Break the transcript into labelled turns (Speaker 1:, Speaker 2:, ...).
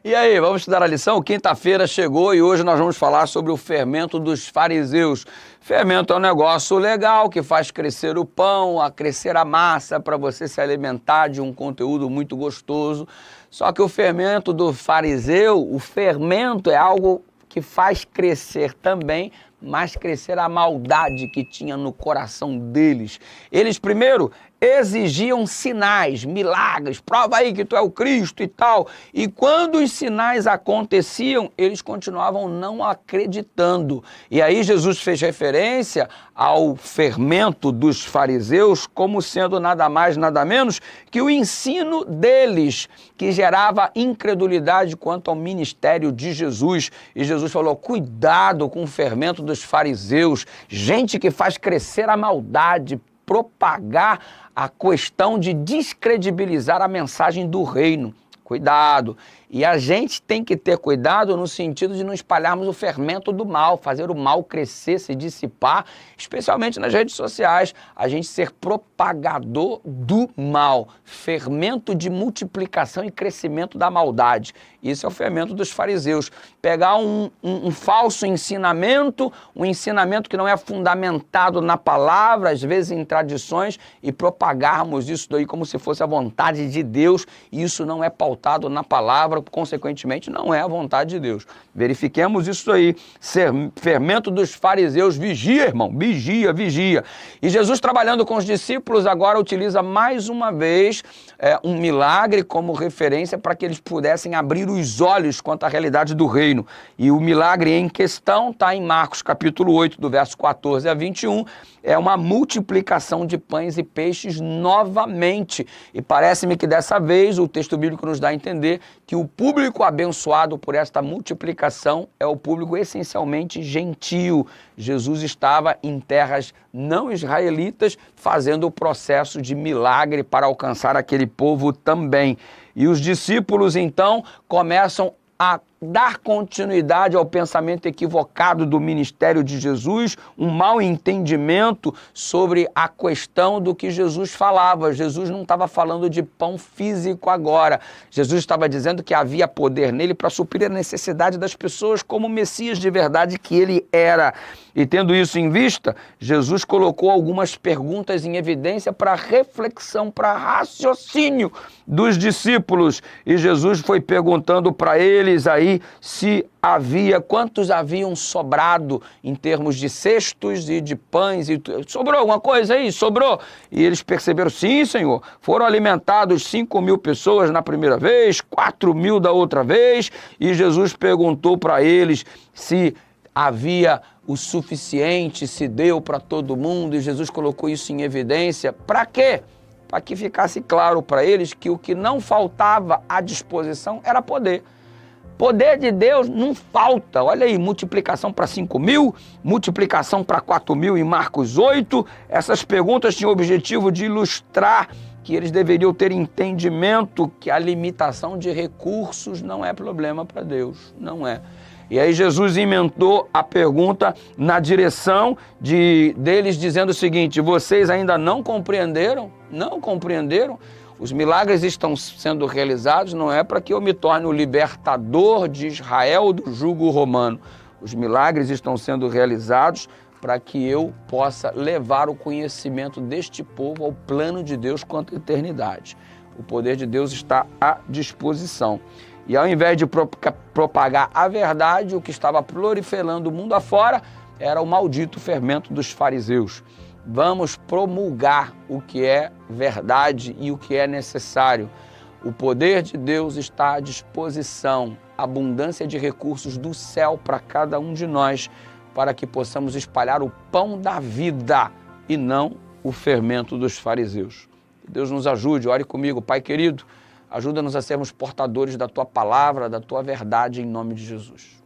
Speaker 1: E aí, vamos estudar a lição? Quinta-feira chegou e hoje nós vamos falar sobre o fermento dos fariseus. Fermento é um negócio legal que faz crescer o pão, a crescer a massa para você se alimentar de um conteúdo muito gostoso. Só que o fermento do fariseu, o fermento é algo que faz crescer também, mas crescer a maldade que tinha no coração deles. Eles primeiro exigiam sinais, milagres, prova aí que tu é o Cristo e tal. E quando os sinais aconteciam, eles continuavam não acreditando. E aí Jesus fez referência ao fermento dos fariseus como sendo nada mais, nada menos que o ensino deles, que gerava incredulidade quanto ao ministério de Jesus. E Jesus falou, cuidado com o fermento dos fariseus, gente que faz crescer a maldade, propagar a questão de descredibilizar a mensagem do reino. Cuidado. E a gente tem que ter cuidado no sentido de não espalharmos o fermento do mal, fazer o mal crescer, se dissipar, especialmente nas redes sociais, a gente ser propagador do mal, fermento de multiplicação e crescimento da maldade. Isso é o fermento dos fariseus. Pegar um falso ensinamento, um ensinamento que não é fundamentado na palavra, às vezes em tradições, e propagarmos isso daí como se fosse a vontade de Deus, e isso não é pautado na palavra, consequentemente não é a vontade de Deus. Verifiquemos isso aí. Fermento dos fariseus, vigia, irmão, vigia, vigia. E Jesus, trabalhando com os discípulos, agora utiliza mais uma vez um milagre como referência para que eles pudessem abrir os olhos quanto à realidade do reino. E o milagre em questão está em Marcos capítulo 8, do verso 14 a 21, é uma multiplicação de pães e peixes novamente. E parece-me que dessa vez o texto bíblico nos dá a entender que o público abençoado por esta multiplicação é o público essencialmente gentio. Jesus estava em terras não israelitas fazendo o processo de milagre para alcançar aquele povo também. E os discípulos então começam a dar continuidade ao pensamento equivocado do ministério de Jesus, um mau entendimento sobre a questão do que Jesus falava. Jesus não estava falando de pão físico agora. Jesus estava dizendo que havia poder nele para suprir a necessidade das pessoas como o Messias de verdade que ele era. E tendo isso em vista, Jesus colocou algumas perguntas em evidência para reflexão, para raciocínio dos discípulos. E Jesus foi perguntando para eles aí se quantos haviam sobrado em termos de cestos e de pães. Sobrou alguma coisa aí? Sobrou? E eles perceberam, sim, Senhor, foram alimentados 5.000 pessoas na primeira vez, 4.000 da outra vez, e Jesus perguntou para eles se havia o suficiente, se deu para todo mundo, e Jesus colocou isso em evidência. Para quê? Para que ficasse claro para eles que o que não faltava à disposição era poder. Poder de Deus não falta. Olha aí, multiplicação para 5.000, multiplicação para 4.000 em Marcos 8. Essas perguntas tinham o objetivo de ilustrar que eles deveriam ter entendimento que a limitação de recursos não é problema para Deus, não é. E aí Jesus emendou a pergunta na direção deles, dizendo o seguinte: vocês ainda não compreenderam? Não compreenderam? Os milagres estão sendo realizados não é para que eu me torne o libertador de Israel do jugo romano. Os milagres estão sendo realizados para que eu possa levar o conhecimento deste povo ao plano de Deus quanto à eternidade. O poder de Deus está à disposição. E ao invés de propagar a verdade, o que estava proliferando o mundo afora era o maldito fermento dos fariseus. Vamos promulgar o que é verdade e o que é necessário. O poder de Deus está à disposição, abundância de recursos do céu para cada um de nós, para que possamos espalhar o pão da vida e não o fermento dos fariseus. Que Deus nos ajude, ore comigo, Pai querido, ajuda-nos a sermos portadores da Tua palavra, da Tua verdade, em nome de Jesus.